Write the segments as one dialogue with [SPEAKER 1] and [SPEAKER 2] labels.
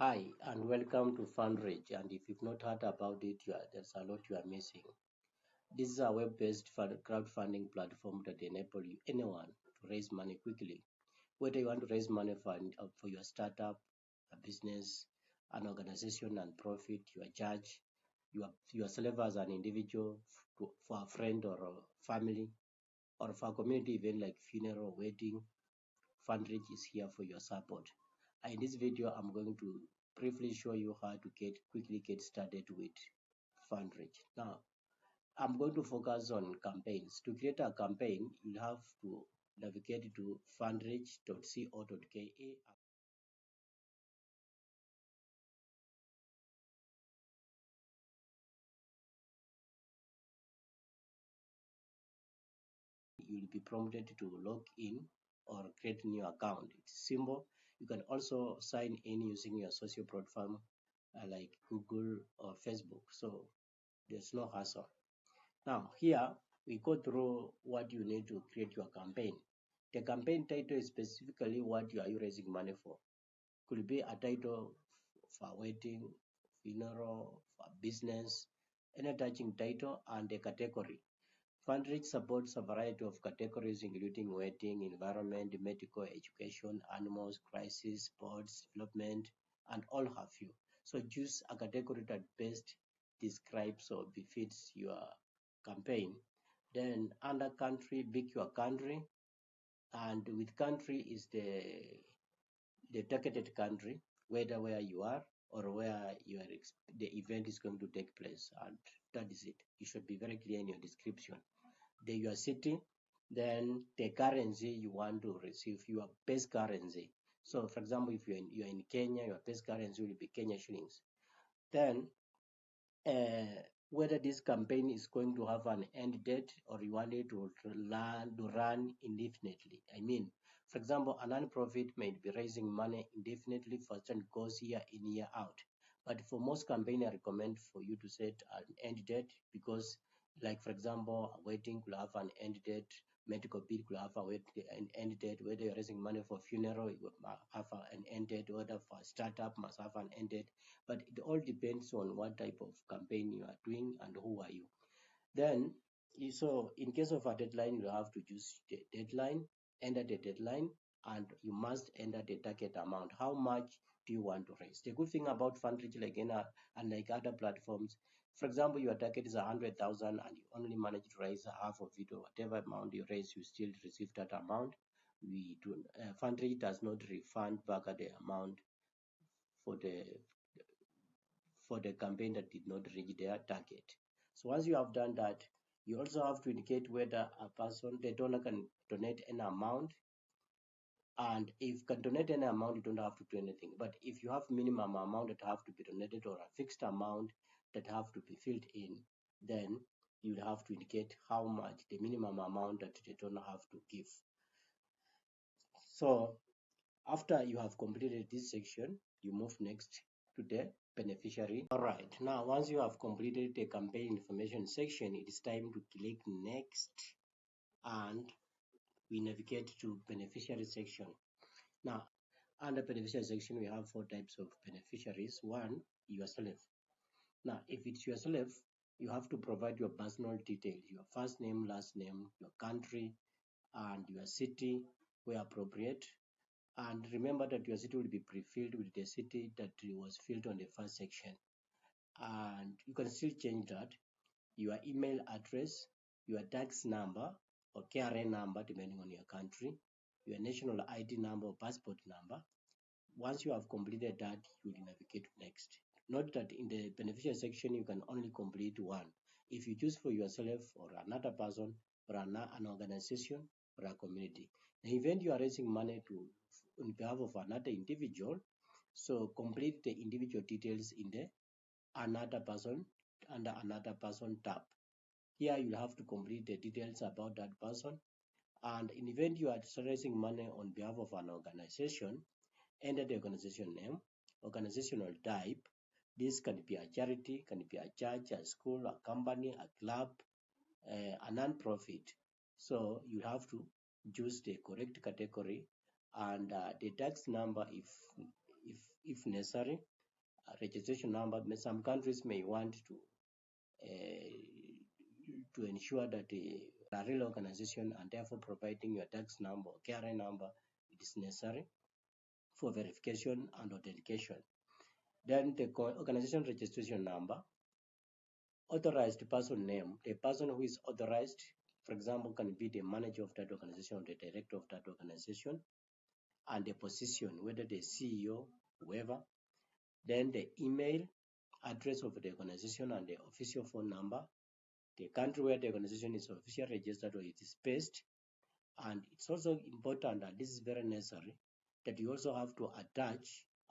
[SPEAKER 1] Hi and welcome to FundReach. And if you've not heard about it, there's a lot you are missing. This is a web-based crowdfunding platform that enables anyone to raise money quickly. Whether you want to raise money for your startup, a business, an organization, and profit, your judge, yourself as an individual, for a friend or a family, or for a community event like funeral, wedding, FundReach is here for your support. In this video, I'm going to briefly show you how to quickly get started with FundReach. Now, I'm going to focus on campaigns. To create a campaign, you have to navigate to fundreach.co.ke. You'll be prompted to log in or create a new account. It's simple. You can also sign in using your social platform like Google or Facebook. So there's no hassle. Now, here we go through what you need to create your campaign. The campaign title is specifically what you are raising money for. Could be a title for a wedding, funeral, for business, any touching title, and a category. FundReach supports a variety of categories including wedding, environment, medical, education, animals, crisis, sports, development, and all have you. So choose a category that best describes or befits your campaign. Then under country, pick your country, and with country is the targeted country, whether where you are or where the event is going to take place, and that is it. You should be very clear in your description. Your city, then the currency you want to receive, your base currency. So for example, if you're in Kenya, your base currency will be Kenya shillings. Then whether this campaign is going to have an end date or you want it to run indefinitely. I mean, for example, a non-profit may be raising money indefinitely for certain goes year in, year out. But for most campaigns, I recommend for you to set an end date because, like for example, a wedding could have an end date, medical bill could have an end date, whether you're raising money for funeral, it will have an end date, whether for a startup must have an end date. But it all depends on what type of campaign you are doing and who are you. Then, so in case of a deadline, you have to choose the deadline, enter the deadline, and you must enter the target amount. How much do you want to raise? The good thing about FundReach, like unlike other platforms, for example, your target is 100,000 and you only manage to raise half of it, or whatever amount you raise, you still receive that amount. FundReach does not refund back the amount for the campaign that did not reach their target. So once you have done that, you also have to indicate whether the donor can donate an amount. And if can donate any amount, you don't have to do anything. But if you have minimum amount that have to be donated or a fixed amount that have to be filled in, then you have to indicate how much the minimum amount that the donor have to give. So after you have completed this section, you move next to the beneficiary. All right, now once you have completed the campaign information section, it is time to click next and we navigate to beneficiary section. Now, under beneficiary section, we have four types of beneficiaries. One, yourself. Now, if it's yourself, you have to provide your personal details, your first name, last name, your country, and your city where appropriate. And remember that your city will be pre-filled with the city that was filled on the first section. And you can still change that. Your email address, your tax number or KRA number depending on your country, your national ID number or passport number. Once you have completed that, you will navigate next. Note that in the beneficiary section, you can only complete one. If you choose for yourself or another person or an organization or a community, the event you are raising money to on behalf of another individual, so complete the individual details in the another person under another person tab. Here you have to complete the details about that person. And in event you are raising money on behalf of an organization, enter the organization name, organizational type. This can be a charity, can be a church, a school, a company, a club, a non-profit. So you have to choose the correct category and the tax number. If if necessary. Registration number. Some countries may want to ensure that a real organization, and therefore providing your tax number or KRA number, it is necessary for verification and authentication. Then the organization registration number, authorized person name, the person who is authorized, for example, can be the manager of that organization or the director of that organization, and the position, whether the CEO, whoever. Then the email address of the organization and the official phone number, the country where the organization is officially registered or it is based. And it's also important, and this is very necessary, that you also have to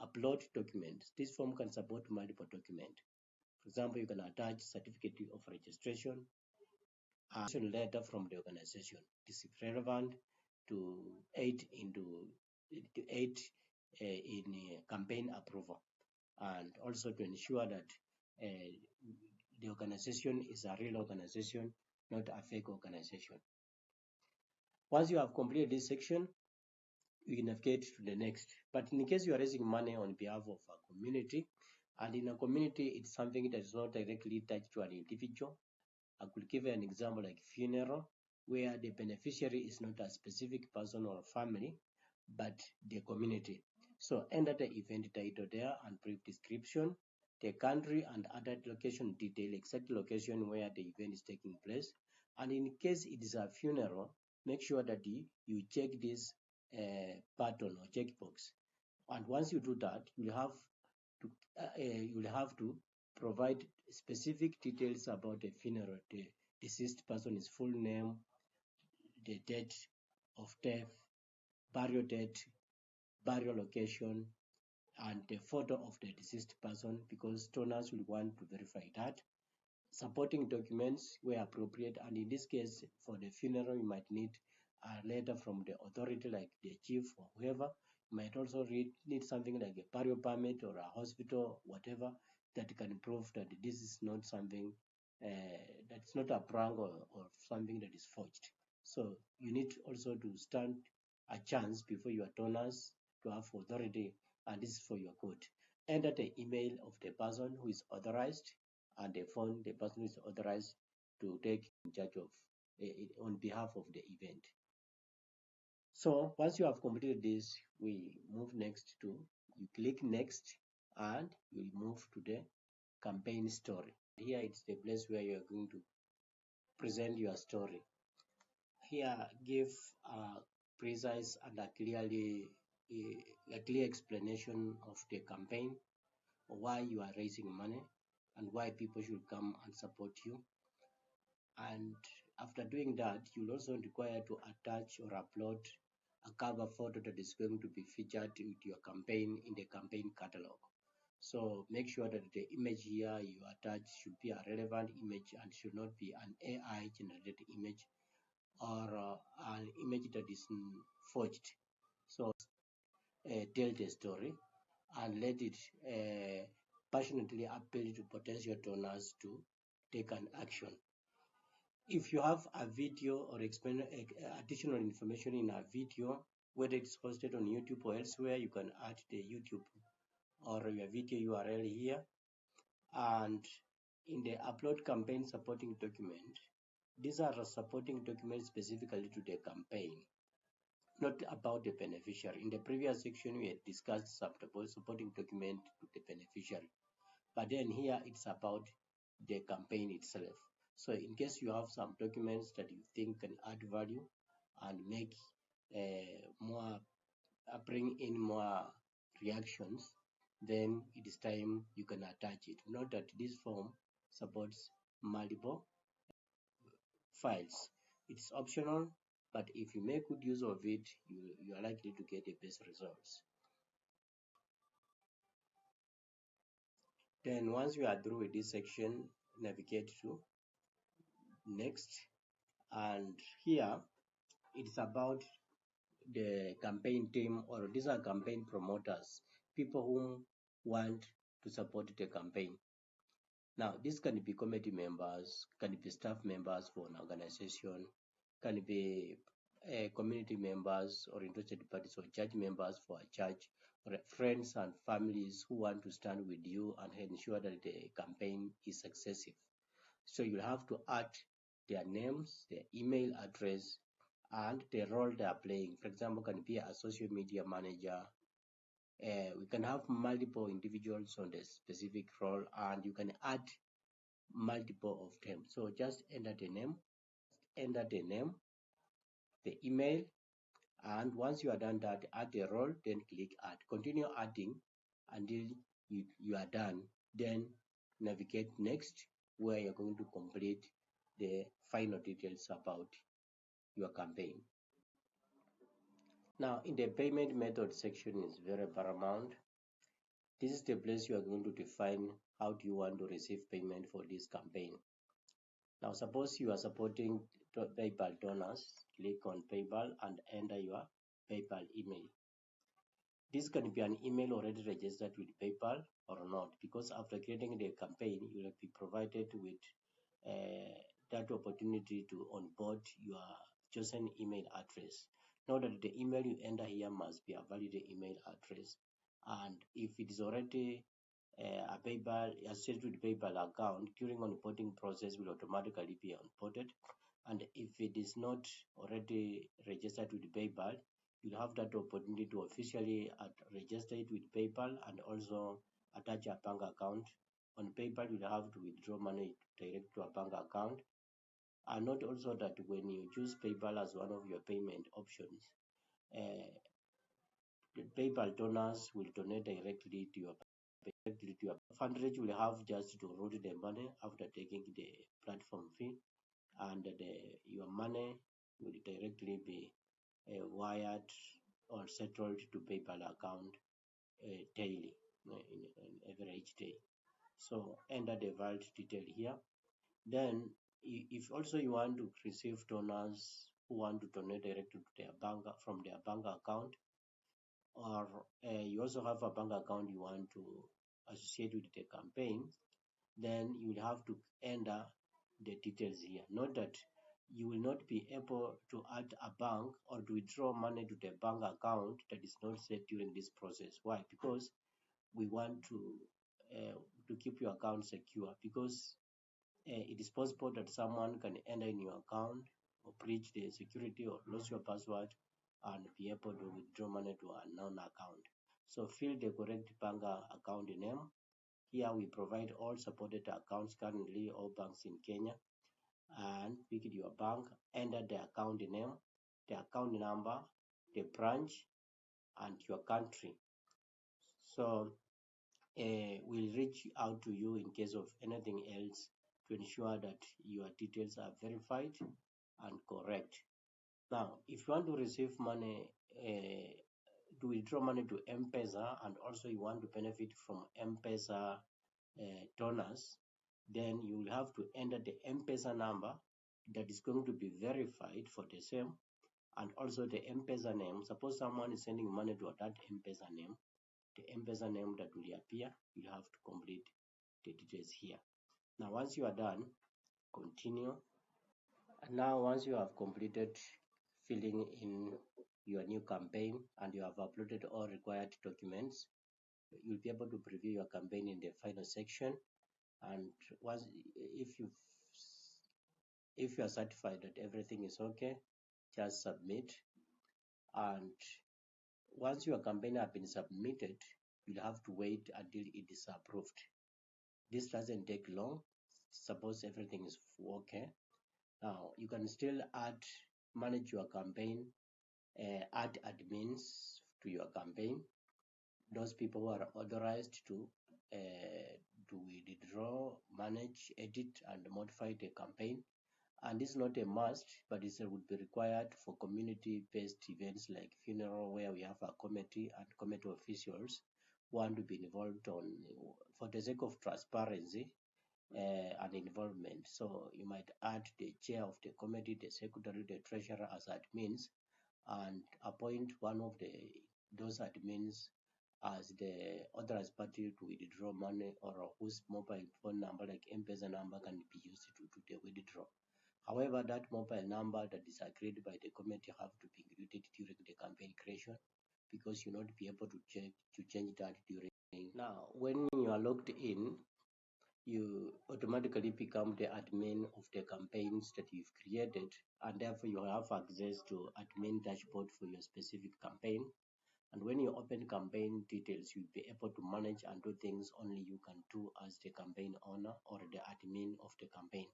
[SPEAKER 1] upload documents. This form can support multiple documents. For example, you can attach certificate of registration, a letter from the organization. This is relevant to aid in campaign approval, and also to ensure that the organization is a real organization, not a fake organization. Once you have completed this section, you can navigate to the next. But in case you are raising money on behalf of a community, and in a community it's something that is not directly attached to an individual, I could give an example like funeral, where the beneficiary is not a specific person or family, but the community. So enter the event title there and brief description, the country and other location detail, exact location where the event is taking place. And in case it is a funeral, make sure that you check this button or checkbox. And once you do that, you will have to provide specific details about the funeral, the deceased person's full name, the date of death, burial date, burial location, and the photo of the deceased person, because donors will want to verify that. Supporting documents where appropriate, and in this case, for the funeral, you might need a letter from the authority like the chief or whoever. You might also need something like a burial permit or a hospital, whatever, that can prove that this is not something that's not a prank or something that is forged. So you need also to stand a chance before your donors to have authority, and this is for your good. Enter the email of the person who is authorized and the phone the person is authorized to take in charge of on behalf of the event. So once you have completed this, we move next to, you click next, and you move to the campaign story. Here it's the place where you are going to present your story. Here give a precise and a clear explanation of the campaign, why you are raising money, and why people should come and support you. And after doing that, you'll also require to attach or upload a cover photo that is going to be featured with your campaign in the campaign catalog. So make sure that the image here you attach should be a relevant image and should not be an AI generated image or an image that is forged. So tell the story and let it passionately appeal to potential donors to take an action. If you have a video or additional information in a video, whether it's posted on YouTube or elsewhere, you can add the YouTube or your video URL here. And in the upload campaign supporting document, these are supporting documents specifically to the campaign, not about the beneficiary. In the previous section, we had discussed supporting document to the beneficiary, but then here it's about the campaign itself. So in case you have some documents that you think can add value and make bring in more reactions, then it is time you can attach it. Note that this form supports multiple files. It's optional, but if you make good use of it, you are likely to get the best results. Then once you are through with this section, navigate to next, and here it's about the campaign team, or these are campaign promoters, people who want to support the campaign. Now this can be committee members, can be staff members for an organization, can be community members or interested parties or church members for a church, friends and families who want to stand with you and ensure that the campaign is successful. So you have to add their names, their email address, and the role they are playing. For example, can be a social media manager. We can have multiple individuals on the specific role, and you can add multiple of them. So just enter the name, the email, and once you are done that, add the role, then click add. Continue adding until you are done. Then navigate next, where you're going to complete the final details about your campaign. Now, in the payment method section is very paramount. This is the place you are going to define how do you want to receive payment for this campaign. Now, suppose you are supporting PayPal donors, click on PayPal and enter your PayPal email. This can be an email already registered with PayPal or not, because after creating the campaign, you will be provided with that opportunity to onboard your chosen email address. Note that the email you enter here must be a valid email address, and if it is already a PayPal associated with PayPal account, during onboarding process will automatically be onboarded. And if it is not already registered with PayPal, you'll have that opportunity to officially register it with PayPal and also attach a bank account. On PayPal, you'll have to withdraw money direct to a bank account. And note also that when you choose PayPal as one of your payment options, uh, the PayPal donors will donate directly to your FundReach will have just to route the money after taking the platform fee, and your money will directly be wired or settled to PayPal account daily, in average day. So enter the vault detail here. Then if also you want to receive donors who want to donate directly to their bank from their bank account, or you also have a bank account you want to associate with the campaign, then you will have to enter the details here. Note that you will not be able to add a bank or to withdraw money to the bank account that is not set during this process. Why? Because we want to keep your account secure, because it is possible that someone can enter in your account or breach the security or lose your password and be able to withdraw money to a known account. So fill the correct bank account name. Here we provide all supported accounts currently, all banks in Kenya, and pick your bank, enter the account name, the account number, the branch, and your country. So we'll reach out to you in case of anything else to ensure that your details are verified and correct. Now, if you want to receive money, to withdraw money to M-Pesa, and also you want to benefit from M-Pesa donors, then you will have to enter the M-Pesa number that is going to be verified for the same, and also the M-Pesa name. Suppose someone is sending money to that M-Pesa name, the M-Pesa name that will appear, you have to complete the details here. Now, once you are done, continue. And now, once you have completed filling in your new campaign and you have uploaded all required documents, you'll be able to preview your campaign in the final section. And once, if you are certified that everything is okay, just submit. And once your campaign has been submitted, you'll have to wait until it is approved. This doesn't take long. Suppose everything is okay. Now you can still manage your campaign, add admins to your campaign. Those people who are authorized to withdraw, manage, edit, and modify the campaign. And this is not a must, but it would be required for community-based events like funeral, where we have a committee and committee officials who want to be involved for the sake of transparency and involvement. So you might add the chair of the committee, the secretary, the treasurer as admins, and appoint one of those admins as the authorized party to withdraw money, or whose mobile phone number, like M-Pesa number, can be used to do the withdrawal. However, that mobile number that is agreed by the committee have to be included during the campaign creation because you'll not be able to change that during. Now, when you are logged in, you automatically become the admin of the campaigns that you've created, and therefore you have access to admin dashboard for your specific campaign. And when you open campaign details, you'll be able to manage and do things only you can do as the campaign owner or the admin of the campaign.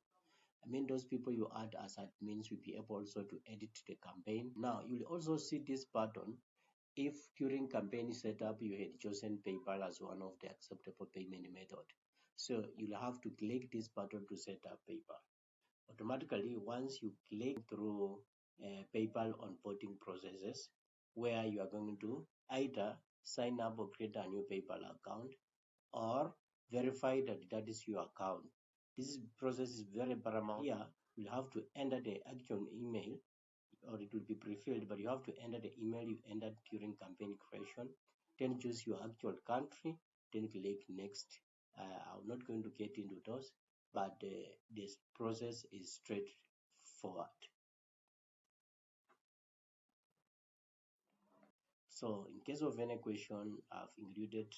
[SPEAKER 1] I mean, those people you add as admins will be able also to edit the campaign. Now, you'll also see this button if during campaign setup you had chosen PayPal as one of the acceptable payment method. So you'll have to click this button to set up PayPal. Automatically, once you click through PayPal onboarding processes, where you are going to either sign up or create a new PayPal account or verify that that is your account. This process is very paramount. Here, you have to enter the actual email, or it will be pre-filled, but you have to enter the email you entered during campaign creation. Then choose your actual country, then click next. I'm not going to get into those, but this process is straightforward. So in case of any question, I've included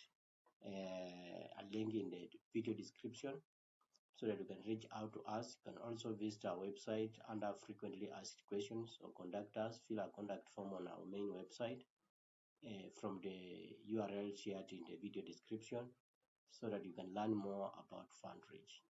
[SPEAKER 1] a link in the video description so that you can reach out to us. You can also visit our website under frequently asked questions or contact us. Fill a contact form on our main website from the URL shared in the video description so that you can learn more about FundReach.